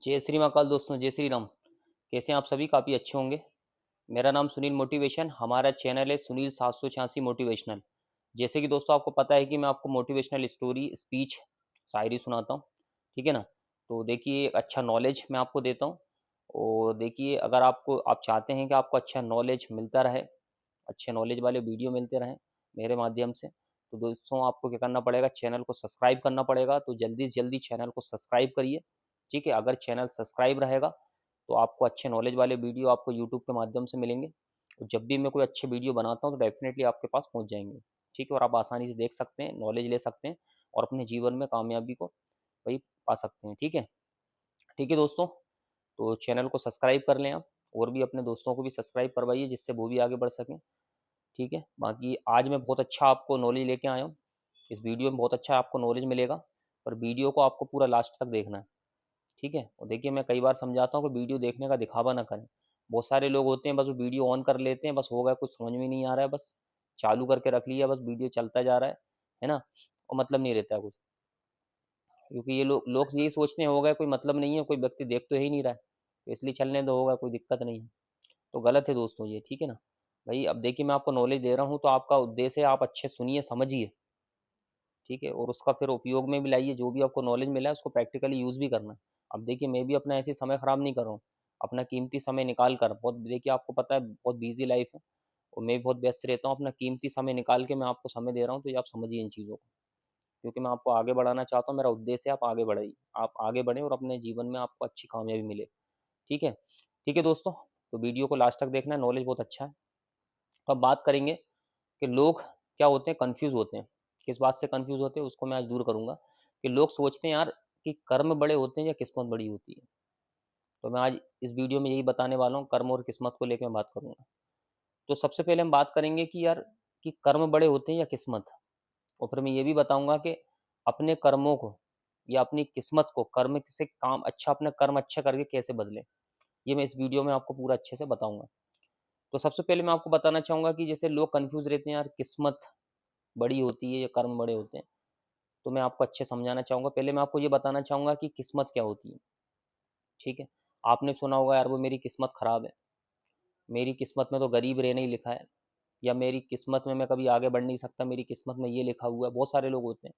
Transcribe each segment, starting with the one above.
जय श्री महाकाल दोस्तों, जय श्री राम। कैसे हैं आप सभी? काफ़ी अच्छे होंगे। मेरा नाम सुनील मोटिवेशन, हमारा चैनल है सुनील 786 मोटिवेशनल। जैसे कि दोस्तों आपको पता है कि मैं आपको मोटिवेशनल स्टोरी, स्पीच, शायरी सुनाता हूँ। ठीक है ना? तो देखिए, एक अच्छा नॉलेज मैं आपको देता हूँ। और देखिए, अगर आप चाहते हैं कि आपको अच्छा नॉलेज मिलता रहे, अच्छे नॉलेज वाले वीडियो मिलते रहें मेरे माध्यम से, तो दोस्तों आपको क्या करना पड़ेगा, चैनल को सब्सक्राइब करना पड़ेगा। तो जल्दी से जल्दी चैनल को सब्सक्राइब करिए। ठीक है? अगर चैनल सब्सक्राइब रहेगा तो आपको अच्छे नॉलेज वाले वीडियो आपको यूट्यूब के माध्यम से मिलेंगे। और जब भी मैं कोई अच्छे वीडियो बनाता हूँ तो डेफिनेटली आपके पास पहुँच जाएंगे। ठीक है? और आप आसानी से देख सकते हैं, नॉलेज ले सकते हैं और अपने जीवन में कामयाबी को वही पा सकते हैं। ठीक है? ठीक है दोस्तों, तो चैनल को सब्सक्राइब कर लें आप, और भी अपने दोस्तों को भी सब्सक्राइब करवाइए जिससे वो भी आगे बढ़ सकें। ठीक है? बाकी आज मैं बहुत अच्छा आपको नॉलेज लेके आया हूँ। इस वीडियो में बहुत अच्छा आपको नॉलेज मिलेगा, पर वीडियो को आपको पूरा लास्ट तक देखना है। ठीक है? और देखिए, मैं कई बार समझाता हूँ कि वीडियो देखने का दिखावा ना करें। बहुत सारे लोग होते हैं, बस वो वीडियो ऑन कर लेते हैं, बस हो गया, कुछ समझ में नहीं आ रहा है, बस चालू करके रख लिया, बस वीडियो चलता जा रहा है ना? और मतलब नहीं रहता है कुछ। क्योंकि ये लोग यही सोचते हैं, होगा कोई मतलब नहीं है, कोई व्यक्ति देख तो ही नहीं रहा है, तो इसलिए चलने दो, होगा कोई दिक्कत नहीं है। तो गलत है दोस्तों ये। ठीक है ना? भाई अब देखिए, मैं आपको नॉलेज दे रहा हूँ तो आपका उद्देश्य है आप अच्छे सुनिए, समझिए। ठीक है? और उसका फिर उपयोग में भी लाइए, जो भी आपको नॉलेज मिला है उसको प्रैक्टिकली यूज़ भी करना है। अब देखिए, मैं भी अपना ऐसे समय खराब नहीं कर रहा हूँ, अपना कीमती समय निकाल कर, बहुत देखिए आपको पता है बहुत बिजी लाइफ है और मैं भी बहुत व्यस्त रहता हूँ, अपना कीमती समय निकाल के मैं आपको समय दे रहा हूँ, तो ये आप समझिए इन चीज़ों को। क्योंकि मैं आपको आगे बढ़ाना चाहता हूँ, मेरा उद्देश्य है आप आगे बढ़ाइए, आप आगे बढ़ें और अपने जीवन में आपको अच्छी कामयाबी मिले। ठीक है? ठीक है दोस्तों, तो वीडियो को लास्ट तक देखना है, नॉलेज बहुत अच्छा है। तो अब बात करेंगे कि लोग क्या होते हैं, कंफ्यूज होते हैं। किस बात से कंफ्यूज होते हैं उसको मैं आज दूर करूंगा। कि लोग सोचते हैं यार कि कर्म बड़े होते हैं या किस्मत बड़ी होती है। तो मैं आज इस वीडियो में यही बताने वाला हूँ, कर्म और किस्मत को लेकर मैं बात करूंगा। तो सबसे पहले हम बात करेंगे कि यार, कि कर्म बड़े होते हैं या किस्मत। और फिर मैं ये भी बताऊंगा कि अपने कर्मों को या अपनी किस्मत को कर्म से काम अच्छा, अपने कर्म अच्छा करके कैसे बदले, ये मैं इस वीडियो में आपको पूरा अच्छे से बताऊंगा। तो सबसे पहले मैं आपको बताना चाहूंगा कि जैसे लोग कंफ्यूज रहते हैं यार, किस्मत बड़ी होती है या कर्म बड़े होते हैं। तो मैं आपको अच्छे समझाना चाहूँगा। पहले मैं आपको ये बताना चाहूँगा कि किस्मत क्या होती है। ठीक है? आपने सुना होगा यार, वो मेरी किस्मत खराब है, मेरी किस्मत में तो गरीब रहना ही लिखा है, या मेरी किस्मत में मैं कभी आगे बढ़ नहीं सकता, मेरी किस्मत में ये लिखा हुआ है। बहुत सारे लोग होते हैं।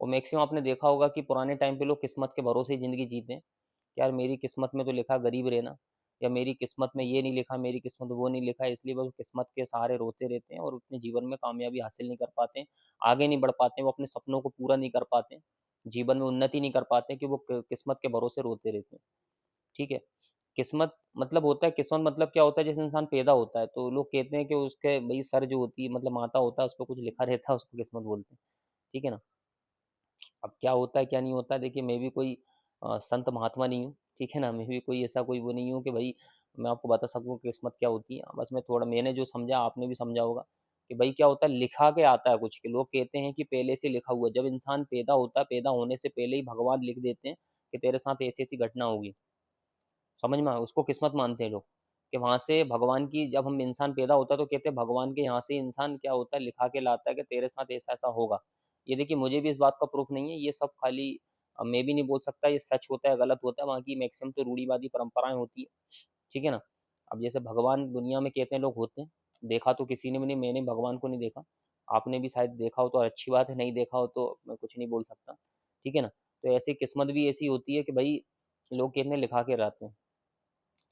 और मैक्सिमम आपने देखा होगा कि पुराने टाइम पे लोग किस्मत के भरोसे ही ज़िंदगी जीते हैं। कि यार मेरी किस्मत में तो लिखा गरीब रहना, या मेरी किस्मत में ये नहीं लिखा, मेरी किस्मत में वो नहीं लिखा है, इसलिए वो किस्मत के सहारे रोते रहते हैं और अपने जीवन में कामयाबी हासिल नहीं कर पाते हैं, आगे नहीं बढ़ पाते हैं, वो अपने सपनों को पूरा नहीं कर पाते हैं, जीवन में उन्नति नहीं कर पाते हैं, कि वो किस्मत के भरोसे रोते रहते हैं। ठीक है? किस्मत मतलब होता है, किस्मत मतलब क्या होता है, जैसे इंसान पैदा होता है तो लोग कहते हैं कि उसके भाई सर जो होती है, मतलब माता होता है, उस पर कुछ लिखा रहता है, उसको किस्मत बोलते हैं। ठीक है ना? अब क्या होता है क्या नहीं होता है, देखिए मैं भी कोई संत महात्मा नहीं हूँ। ठीक है ना? मैं भी कोई ऐसा कोई वो नहीं हूँ कि भाई मैं आपको बता सकूँ कि किस्मत क्या होती है। बस मैं थोड़ा, मैंने जो समझा आपने भी समझा होगा कि भाई क्या होता है, लिखा के आता है कुछ, के लोग कहते हैं कि पहले से लिखा हुआ। जब इंसान पैदा होता है, पैदा होने से पहले ही भगवान लिख देते हैं कि तेरे साथ ऐसी ऐसी घटना होगी। समझ में आया? उसको किस्मत मानते हैं लोग। कि वहां से भगवान की, जब हम इंसान पैदा होता है तो कहते हैं भगवान के यहाँ से इंसान क्या होता है, लिखा के लाता है कि तेरे साथ ऐसा ऐसा होगा। ये देखिए, मुझे भी इस बात का प्रूफ नहीं है, ये सब खाली मैं भी नहीं बोल सकता ये सच होता है गलत होता है, वहाँ की मैक्सिमम तो रूढ़ीवादी परंपराएं होती है। ठीक है ना? अब जैसे भगवान दुनिया में कहते हैं लोग होते हैं, देखा तो किसी ने भी नहीं, मैंने भगवान को नहीं देखा। आपने भी शायद देखा हो तो अच्छी बात है, नहीं देखा हो तो मैं कुछ नहीं बोल सकता। ठीक है ना? तो ऐसी किस्मत भी ऐसी होती है कि भाई लोग कहते हैं लिखा के रहते हैं।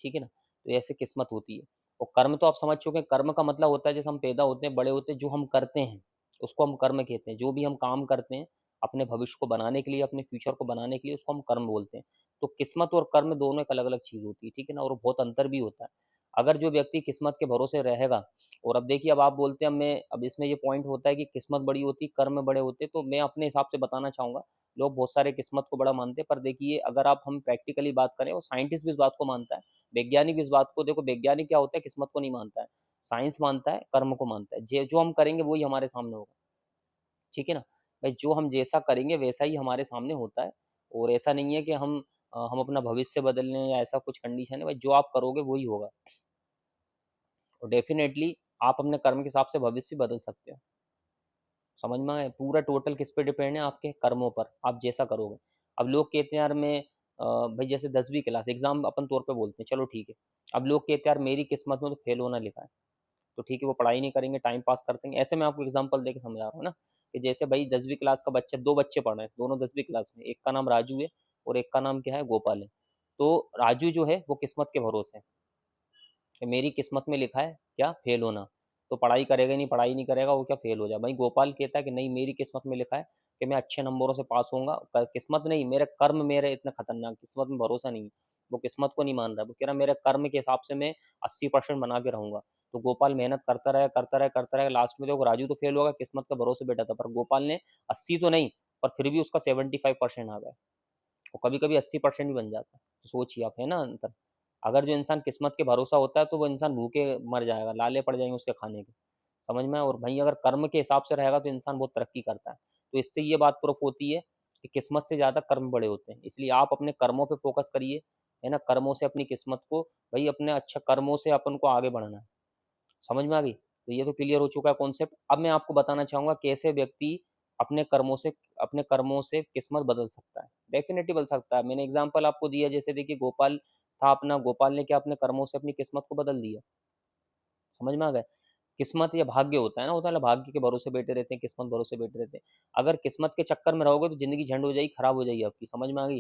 ठीक है ना? तो ऐसे किस्मत होती है। और कर्म तो आप समझ चुके हैं, कर्म का मतलब होता है जैसे हम पैदा होते हैं, बड़े होते हैं, जो हम करते हैं उसको हम कर्म कहते हैं। जो भी हम काम करते हैं अपने भविष्य को बनाने के लिए, अपने फ्यूचर को बनाने के लिए, उसको हम कर्म बोलते हैं। तो किस्मत और कर्म दोनों एक अलग अलग चीज होती है। ठीक है ना? और बहुत अंतर भी होता है। अगर जो व्यक्ति किस्मत के भरोसे रहेगा, और अब देखिए, अब आप बोलते हैं, मैं अब इसमें ये पॉइंट होता है कि किस्मत बड़ी होती, कर्म बड़े होते, तो मैं अपने हिसाब से बताना चाहूंगा। लोग बहुत सारे किस्मत को बड़ा मानते हैं, पर देखिए अगर आप हम प्रैक्टिकली बात करें, और साइंटिस्ट भी इस बात को मानता है, वैज्ञानिक इस बात को, देखो वैज्ञानिक क्या होता है, किस्मत को नहीं मानता है, साइंस मानता है, कर्म को मानता है। जो हम करेंगे वही हमारे सामने होगा। ठीक है ना? भाई जो हम जैसा करेंगे वैसा ही हमारे सामने होता है। और ऐसा नहीं है कि हम अपना भविष्य बदल लें या ऐसा कुछ कंडीशन है, भाई जो आप करोगे वही होगा। और डेफिनेटली आप अपने कर्म के हिसाब से भविष्य बदल सकते हो। समझ में आया? पूरा टोटल किस पे डिपेंड है, आपके कर्मों पर, आप जैसा करोगे। अब लोग कहते हैं यार मैं भाई जैसे 10वीं क्लास एग्जाम अपन तौर पे बोलते हैं, चलो ठीक है। अब लोग कहते हैं यार मेरी किस्मत में तो फेल होना लिखा है, तो ठीक है वो पढ़ाई नहीं करेंगे, टाइम पास करते हैं। ऐसे मैं आपको एग्जांपल देके समझा रहा हूँ ना, कि जैसे भाई 10वीं क्लास का बच्चा, दो बच्चे पढ़ रहे हैं, दोनों 10वीं क्लास में, एक का नाम राजू है और एक का नाम क्या है, गोपाल है। तो राजू जो है वो किस्मत के भरोसे है कि मेरी किस्मत में लिखा है क्या, फेल होना, तो पढ़ाई करेगा नहीं, पढ़ाई नहीं करेगा वो क्या फेल हो जाए। भाई गोपाल कहता है कि नहीं मेरी किस्मत में लिखा है कि मैं अच्छे नंबरों से पास होऊंगा, किस्मत नहीं, मेरे कर्म मेरे इतने खतरनाक, किस्मत में भरोसा नहीं है। वो किस्मत को नहीं मान रहा, वो कह रहा मेरे कर्म के हिसाब से मैं 80% बना के रहूंगा। तो गोपाल मेहनत करता रहा करता रहा करता रहा, लास्ट में देखो राजू तो फेल होगा, किस्मत के भरोसे बैठा था, पर गोपाल ने 80 तो नहीं, पर फिर भी उसका 75% आ गया। वो कभी कभी 80% भी बन जाता है। तो सोचिए आप, है ना अंतर। अगर जो इंसान किस्मत के भरोसा होता है तो वो इंसान भूखे मर जाएगा, लाले पड़ जाएंगे उसके खाने के, समझ में आया? और भाई अगर कर्म के हिसाब से रहेगा तो इंसान बहुत तरक्की करता है। तो इससे ये बात प्रूफ होती है कि किस्मत से ज़्यादा कर्म बड़े होते हैं। इसलिए आप अपने कर्मों पे फोकस करिए, है ना, कर्मों से अपनी किस्मत को, भाई अपने अच्छा कर्मों से अपन को आगे बढ़ना है। समझ में आ गई? तो ये तो क्लियर हो चुका है कॉन्सेप्ट। अब मैं आपको बताना चाहूंगा कैसे व्यक्ति अपने कर्मों से, अपने कर्मों से किस्मत बदल सकता है। डेफिनेटली बदल सकता है। मैंने एग्जांपल आपको दिया, जैसे देखिए गोपाल था अपना, गोपाल ने क्या अपने कर्मों से अपनी किस्मत को बदल दिया। समझ में आ गया? किस्मत या भाग्य होता है ना, होता है ना, भाग्य के भरोसे बैठे रहते हैं, किस्मत भरोसे बैठे रहते हैं। अगर किस्मत के चक्कर में रहोगे तो जिंदगी झंड हो जाएगी, खराब हो जाएगी आपकी। समझ में आ गई?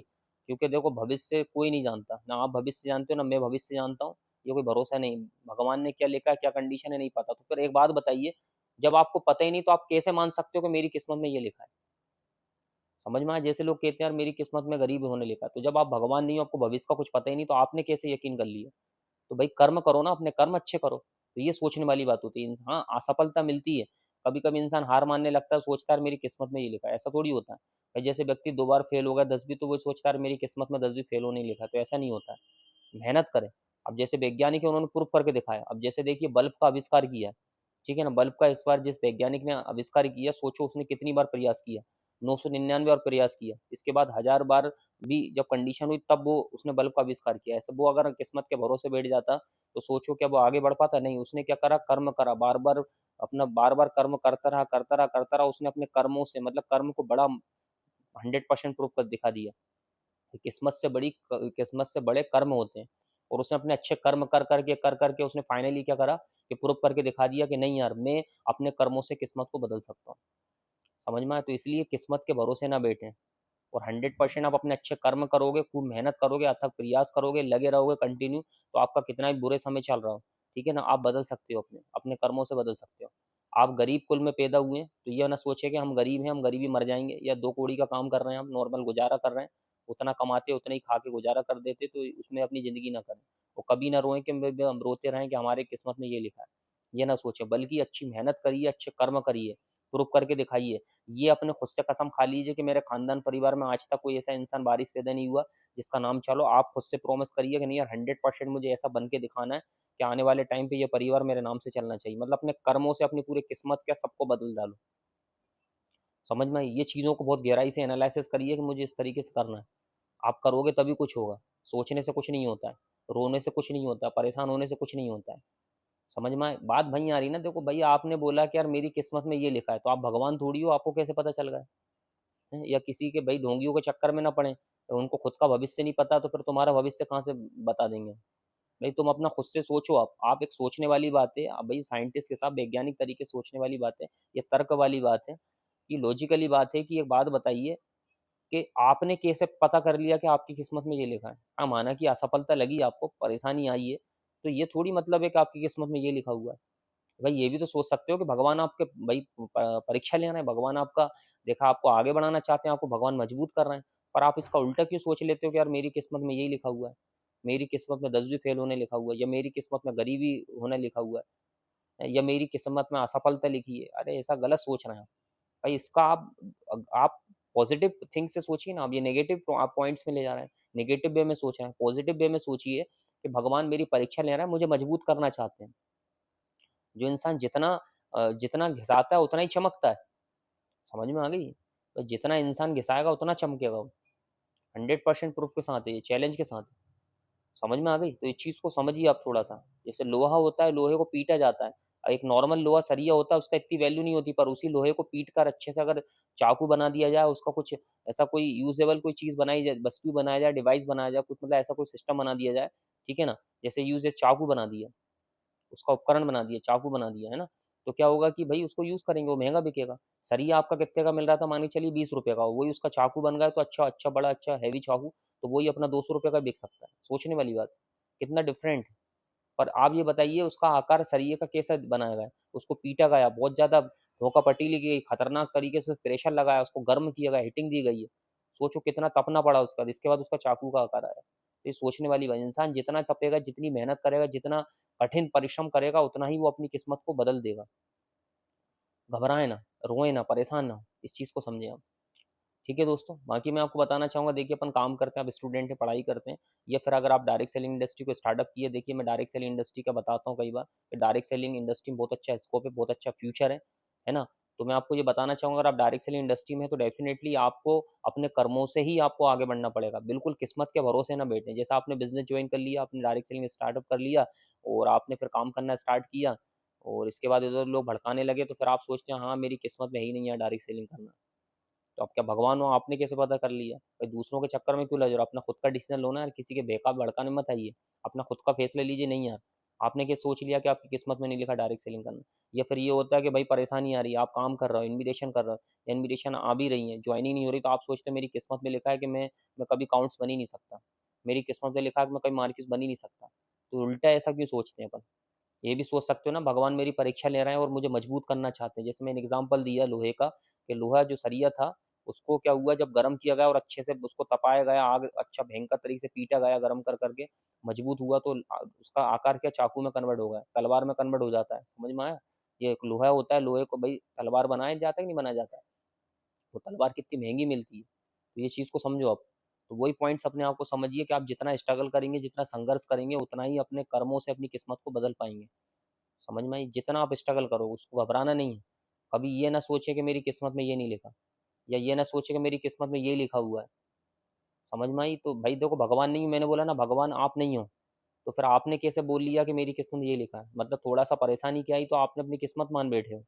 क्योंकि देखो भविष्य कोई नहीं जानता, ना आप भविष्य जानते हो ना मैं भविष्य जानता हूँ। ये कोई भरोसा नहीं, भगवान ने क्या लिखा है क्या कंडीशन है नहीं पता। तो फिर एक बात बताइए, जब आपको पता ही नहीं तो आप कैसे मान सकते हो कि मेरी किस्मत में ये लिखा है? समझ में आया? जैसे लोग कहते हैं यार मेरी किस्मत में गरीब होने लिखा है, तो जब आप भगवान नहीं हो, आपको भविष्य का कुछ पता ही नहीं, तो आपने कैसे यकीन कर लिया? तो भाई कर्म करो ना, अपने कर्म अच्छे करो। तो ये सोचने वाली बात होती है। हाँ असफलता मिलती है, कभी कभी इंसान हार मानने लगता है, सोचता है यार मेरी किस्मत में ये लिखा है। ऐसा थोड़ी होता है भाई, जैसे व्यक्ति 2 बार फेल हो गया 10वीं, तो वो सोचता है यार मेरी किस्मत में 10वीं फेल होने लिखा है। तो ऐसा नहीं होता है, मेहनत करें। अब जैसे वैज्ञानिक है उन्होंने प्रूफ करके दिखाया। अब जैसे देखिए बल्ब का आविष्कार किया है, ठीक है ना, बल्ब का इस बार जिस वैज्ञानिक ने आविष्कार किया, सोचो उसने कितनी बार प्रयास किया, 999 बार प्रयास किया, इसके बाद 1000 बार भी जब कंडीशन हुई तब वो उसने बल्ब का आविष्कार किया। ऐसे वो अगर किस्मत के भरोसे बैठ जाता तो सोचो क्या वो आगे बढ़ पाता? नहीं। उसने क्या करा, कर्म करा, बार बार अपना बार बार कर्म करता रहा करता रहा करता रहा। उसने अपने कर्मों से, मतलब कर्म को बड़ा 100% प्रूफ कर दिखा दिया कि किस्मत से बड़े कर्म होते हैं। और उसने अपने अच्छे कर्म कर करके उसने फाइनली क्या करा कि प्रूफ करके दिखा दिया कि नहीं यार मैं अपने कर्मों से किस्मत को बदल सकता हूँ। समझ में आया? तो इसलिए किस्मत के भरोसे ना बैठें, और 100% आप अपने अच्छे कर्म करोगे, खूब मेहनत करोगे, अथक प्रयास करोगे, लगे रहोगे कंटिन्यू, तो आपका कितना भी बुरे समय चल रहा हो, ठीक है ना, आप बदल सकते हो, अपने अपने कर्मों से बदल सकते हो। आप गरीब कुल में पैदा हुए हैं तो ये ना सोचे कि हम गरीब हैं, हम गरीबी मर जाएंगे, या 2 कौड़ी का काम कर रहे हैं, हम नॉर्मल गुजारा कर रहे हैं, उतना कमाते उतना ही खा के गुजारा कर देते, तो उसमें अपनी ज़िंदगी ना करें। और कभी ना रोएं कि हम रोते रहें कि हमारे किस्मत में ये लिखा है, ये ना सोचें, बल्कि अच्छी मेहनत करिए, अच्छे कर्म करिए, प्रूफ करके दिखाइए। ये अपने खुद से कसम खा लीजिए कि मेरे खानदान परिवार में आज तक कोई ऐसा इंसान बारिश पैदा नहीं हुआ जिसका नाम चलो। आप खुद से प्रॉमिस करिए कि नहीं यार 100% मुझे ऐसा बन के दिखाना है कि आने वाले टाइम पे ये परिवार मेरे नाम से चलना चाहिए। मतलब अपने कर्मों से अपनी पूरी किस्मत क्या सबको बदल डालो। समझ में आई? ये चीज़ों को बहुत गहराई से एनालिसिस करिए कि मुझे इस तरीके से करना है। आप करोगे तभी कुछ होगा। सोचने से कुछ नहीं होता है, रोने से कुछ नहीं होता, परेशान होने से कुछ नहीं होता है। समझ में आए? बात वहीं आ रही ना। देखो भैया आपने बोला कि यार मेरी किस्मत में ये लिखा है, तो आप भगवान थोड़ी हो, आपको कैसे पता चल गया है? या किसी के भाई ढोंगियों के चक्कर में ना पड़े, तो उनको खुद का भविष्य नहीं पता, तो फिर तुम्हारा भविष्य कहाँ से बता देंगे? भाई तुम अपना खुद से सोचो। आप एक सोचने वाली बात है, आप भाई साइंटिस्ट के साथ वैज्ञानिक तरीके से सोचने वाली बात है, ये तर्क वाली बात है, ये लॉजिकली बात है कि एक बात बताइए कि आपने कैसे पता कर लिया कि आपकी किस्मत में ये लिखा है? हाँ माना कि असफलता लगी, आपको परेशानी आई है, तो ये थोड़ी मतलब है कि आपकी किस्मत में ये लिखा हुआ है। भाई ये भी तो सोच सकते हो कि भगवान आपके भाई परीक्षा ले रहे हैं, भगवान आपका देखा आपको आगे बढ़ाना चाहते हैं, आपको भगवान मजबूत कर रहे हैं। पर आप इसका उल्टा क्यों सोच लेते हो कि यार मेरी किस्मत में यही लिखा हुआ है, मेरी किस्मत में 10वीं फेल होने लिखा हुआ है, या मेरी किस्मत में गरीबी होने लिखा हुआ है, या मेरी किस्मत में असफलता लिखी है। अरे ऐसा गलत सोच रहे हैं भाई। इसका आप पॉजिटिव थिंग से सोचिए ना। आप ये नेगेटिव आप पॉइंट्स में ले जा रहे हैं, नेगेटिव वे में सोच रहे हैं। पॉजिटिव वे में सोचिए कि भगवान मेरी परीक्षा ले रहा है, मुझे मजबूत करना चाहते हैं। जो इंसान जितना घिसाता है उतना ही चमकता है। समझ में आ गई? तो जितना इंसान घिसाएगा उतना चमकेगा वो। 100% प्रूफ के साथ है, ये चैलेंज के साथ है। समझ में आ गई? तो इस चीज़ को समझिए आप थोड़ा सा। जैसे लोहा होता है, लोहे को पीटा जाता है, एक नॉर्मल लोहा सरिया होता है उसका इतनी वैल्यू नहीं होती, पर उसी लोहे को पीट कर अच्छे से अगर चाकू बना दिया जाए, उसका कुछ ऐसा कोई यूजेबल कोई चीज बनाई जाए, वस्तु बनाया जाए, डिवाइस बनाया जाए, कुछ मतलब ऐसा कोई सिस्टम बना दिया जाए, ठीक है ना, जैसे यूज चाकू बना दिया, उसका उपकरण बना दिया, चाकू बना दिया, है ना, तो क्या होगा कि भाई उसको यूज करेंगे, वो महंगा बिकेगा। सरिया आपका कितने का मिल रहा था, मान के चलिए 20 रुपए का, वही उसका चाकू बन गया तो अच्छा अच्छा बड़ा अच्छा हैवी चाकू, तो वही अपना 200 रुपये का बिक सकता है। सोचने वाली बात, कितना डिफरेंट। पर आप ये बताइए उसका आकार सरिये का कैसा बनाया गया है? उसको पीटा गया, बहुत ज्यादा धोखा पट्टी ली गई, खतरनाक तरीके से प्रेशर लगाया, उसको गर्म किया गया, हिटिंग दी गई है। सोचो कितना तपना पड़ा उसका, इसके बाद उसका चाकू का आकार आया। तो ये सोचने वाली बात, इंसान जितना तपेगा, जितनी मेहनत करेगा, जितना कठिन परिश्रम करेगा, उतना ही वो अपनी किस्मत को बदल देगा। घबराए ना, रोए ना, परेशान ना हो, इस चीज को समझे आप। ठीक है दोस्तों, बाकी मैं आपको बताना चाहूंगा, देखिए अपन काम करते हैं, आप स्टूडेंट हैं, पढ़ाई करते हैं, या फिर अगर आप डायरेक्ट सेलिंग इंडस्ट्री को स्टार्टअप किए, देखिए मैं डायरेक्ट सेलिंग इंडस्ट्री का बताता हूँ कई बार कि डायरेक्ट सेलिंग इंडस्ट्री में बहुत अच्छा स्कोप है, बहुत अच्छा फ्यूचर है ना। तो मैं आपको ये बताना चाहूंगा, अगर आप डायरेक्ट सेलिंग इंडस्ट्री में हैं, तो डेफिनेटली आपको अपने कर्मों से ही आपको आगे बढ़ना पड़ेगा, बिल्कुल किस्मत के भरोसे ना बैठे। जैसा आपने बिजनेस ज्वाइन कर लिया, आपने डायरेक्ट सेलिंग स्टार्टअप कर लिया, और आपने फिर काम करना स्टार्ट किया, और इसके बाद इधर लोग भड़काने लगे, तो फिर आप सोचते हैं हाँ मेरी किस्मत में ही नहीं है डायरेक्ट सेलिंग करना। तो आप क्या भगवान हो, आपने कैसे पता कर लिया? भाई दूसरों के चक्कर में क्यों लग रहे हो? अपना खुद का डिसीजन लो ना यार, किसी के बेकार भड़काने मत आइए, अपना खुद का फैसला लीजिए। नहीं यार, आपने क्या सोच लिया कि आपकी किस्मत में नहीं लिखा डायरेक्ट सेलिंग करना? या फिर ये होता है कि भाई परेशानी आ रही है, आप काम कर रहे हो, इन्विटेशन कर रहे हो, इन्विटेशन आ भी रही है, ज्वाइनिंग नहीं हो रही, तो आप सोचते हो मेरी किस्मत में लिखा है कि मैं कभी काउंट्स बन ही नहीं सकता, मेरी किस्मत में लिखा है कि मैं कभी मार्किस बन ही नहीं सकता। तो उल्टा ऐसा क्यों सोचते हैं अपन? ये भी सोच सकते हो ना, भगवान मेरी परीक्षा ले रहे हैं और मुझे मजबूत करना चाहते हैं। जैसे मैंने एग्जांपल दिया लोहे का, कि लोहा जो सरिया था, उसको क्या हुआ, जब गर्म किया गया और अच्छे से उसको तपाया गया, आग अच्छा भयंकर तरीके से पीटा गया गर्म कर करके, मजबूत हुआ, तो उसका आकार क्या चाकू में कन्वर्ट हो गया, तलवार में कन्वर्ट हो जाता है। समझ में आया? ये एक लोहा होता है, लोहे को भाई तलवार बनाया जाता है कि नहीं बनाया जाता है? वो तलवार कितनी महंगी मिलती है, तो ये चीज़ को समझो आप। तो वही पॉइंट्स अपने आप को समझिए कि आप जितना स्ट्रगल करेंगे, जितना संघर्ष करेंगे, उतना ही अपने कर्मों से अपनी किस्मत को बदल पाएंगे। समझ में आई? जितना आप स्ट्रगल करो, उसको घबराना नहीं है। कभी ये ना सोचे कि मेरी किस्मत में ये नहीं लिखा, या ये ना सोचे कि मेरी किस्मत में ये लिखा हुआ है। समझ में आई? तो भाई देखो, भगवान नहीं हूँ, मैंने बोला ना, भगवान आप नहीं हो, तो फिर आपने कैसे बोल लिया कि मेरी किस्मत में ये लिखा है? मतलब थोड़ा सा परेशानी क्या आई तो आपने अपनी किस्मत मान बैठे हो।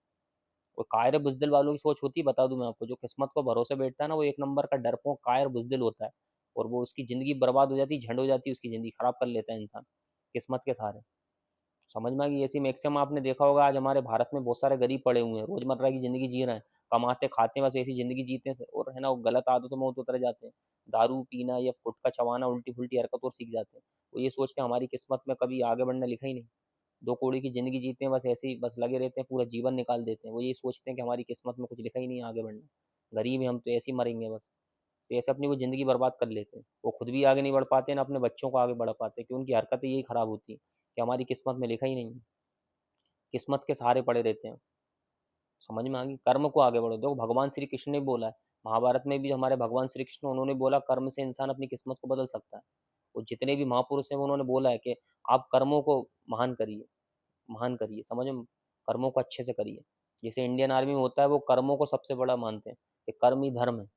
वो कायर बुजदिल वालों की सोच होती है, बता दूं मैं आपको, जो किस्मत को भरोसे बैठता है ना, वो एक नंबर का डरपोक कायर बुजदिल होता है, और वो उसकी जिंदगी बर्बाद हो जाती है, झंड हो जाती है, उसकी जिंदगी खराब कर लेता है इंसान किस्मत के सहारे। समझ में आ गई? ऐसी मैक्सिमम आपने देखा होगा, आज हमारे भारत में बहुत सारे गरीब पड़े हुए हैं, रोजमर्रा की जिंदगी जी रहे हैं, कमाते खाते हैं, बस ऐसी जिंदगी जीते हैं, और है ना, वो गलत आदतों में उतर जाते हैं, दारू पीना या गुटखा चबाना, उल्टी फुल्टी हरकत और सीख जाते हैं। वो ये सोचते हैं हमारी किस्मत में कभी आगे बढ़ना लिखा ही नहीं, दो कौड़ी की जिंदगी जीते हैं, बस ऐसे ही बस लगे रहते हैं, पूरा जीवन निकाल देते हैं। वो ये सोचते हैं कि हमारी किस्मत में कुछ लिखा ही नहीं है आगे बढ़ना, गरीब हैं हम तो ऐसे ही मरेंगे बस। तो ऐसे अपनी वो ज़िंदगी बर्बाद कर लेते हैं। वो खुद भी आगे नहीं बढ़ पाते ना अपने बच्चों को आगे बढ़ा पाते, कि उनकी हरकतें यही खराब होती हैं कि हमारी किस्मत में लिखा ही नहीं है, किस्मत के सहारे पड़े रहते हैं। समझ में आ गई? कर्म को आगे बढ़ो। देखो भगवान श्री कृष्ण ने बोला है, महाभारत में भी हमारे भगवान श्री कृष्ण, उन्होंने बोला कर्म से इंसान अपनी किस्मत को बदल सकता है। और जितने भी महापुरुष हैं उन्होंने बोला है कि आप कर्मों को महान करिए, महान करिए, समझो, कर्मों को अच्छे से करिए। जैसे इंडियन आर्मी में होता है, वो कर्मों को सबसे बड़ा मानते हैं कि कर्म ही धर्म है।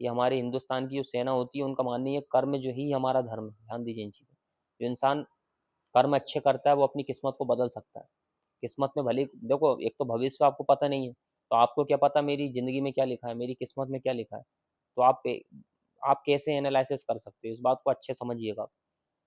ये हमारे हिंदुस्तान की जो सेना होती है, उनका मानना है कर्म जो ही हमारा धर्म है। ध्यान दीजिए इन चीज़ें। जो इंसान कर्म अच्छे करता है वो अपनी किस्मत को बदल सकता है। किस्मत में भले देखो, एक तो भविष्य आपको पता नहीं है, तो आपको क्या पता मेरी ज़िंदगी में क्या लिखा है, मेरी किस्मत में क्या लिखा है। तो आप कैसे एनालिसिस कर सकते हो, इस बात को अच्छे समझिएगा।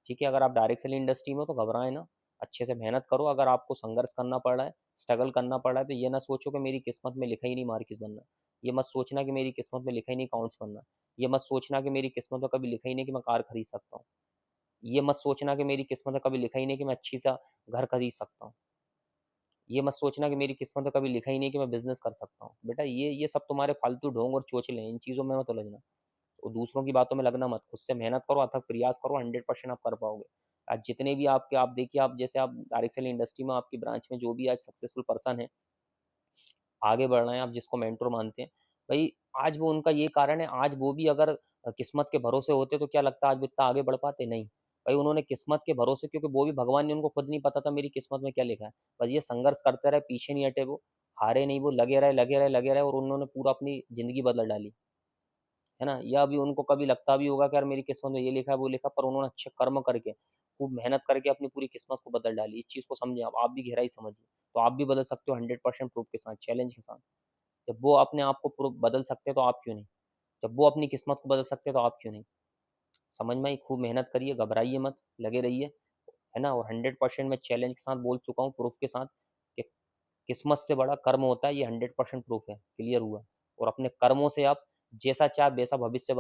ठीक है, अगर आप डायरेक्ट सेलिंग इंडस्ट्री में हो तो घबराएं ना, अच्छे से मेहनत करो। अगर आपको संघर्ष करना पड़ रहा है, स्ट्रगल करना पड़ रहा है, तो ये ना सोचो कि मेरी किस्मत में लिखा ही नहीं मार्किस बनना। ये मत सोचना कि मेरी किस्मत में लिखा ही नहीं काउंट्स बनना। ये मत सोचना कि मेरी किस्मत में कभी लिखा ही नहीं कि मैं कार खरीद सकता हूँ। ये मत सोचना कि मेरी किस्मत में कभी लिखा ही नहीं कि मैं अच्छी सा घर खरीद सकता हूँ। ये मत सोचना कि मेरी किस्मत में कभी लिखा ही नहीं कि मैं बिजनेस कर सकता हूँ। बेटा ये सब तुम्हारे फालतू ढोंग और चोचले हैं, इन चीज़ों में मत उलझना। तो दूसरों की बातों में लगना मत, खुद से मेहनत करो, अथक प्रयास करो, 100% आप कर पाओगे। आज जितने भी आपके, आप देखिए, आप जैसे आप डायरेक्ट सेलिंग इंडस्ट्री में आपकी ब्रांच में जो भी आज सक्सेसफुल पर्सन है, आगे बढ़ रहे हैं, आप जिसको मेंटर मानते हैं, भाई आज वो उनका ये कारण है। आज वो भी अगर किस्मत के भरोसे होते तो क्या लगता है आज वो इतना आगे बढ़ पाते? नहीं भाई, उन्होंने किस्मत के भरोसे, क्योंकि वो भी भगवान ने, उनको खुद नहीं पता था मेरी किस्मत में क्या लिखा है। बस ये संघर्ष करते रहे, पीछे नहीं हटे, वो हारे नहीं, वो लगे रहे लगे रहे लगे रहे, और उन्होंने पूरा अपनी जिंदगी बदल डाली, है ना। या अभी उनको कभी लगता भी होगा कि यार मेरी किस्मत में ये लिखा है वो लिखा, पर उन्होंने अच्छे कर्म करके खूब मेहनत करके अपनी पूरी किस्मत को बदल डाली। इस चीज़ को समझें आप भी गहराई समझिए। तो आप भी बदल सकते हो 100% प्रूफ के साथ, चैलेंज के साथ। जब वो अपने आप को प्रूफ बदल सकते हैं तो आप क्यों नहीं? जब वो अपनी किस्मत को बदल सकते हैं तो आप क्यों नहीं? समझ में आई? खूब मेहनत करिए, घबराइए मत, लगे रहिए, है ना? और 100% मैं चैलेंज के साथ बोल चुका हूँ, प्रूफ के साथ कि किस्मत से बड़ा कर्म होता है, ये 100% प्रूफ है, क्लियर हुआ। और अपने कर्मों से आप जैसा चाहे वैसा भविष्य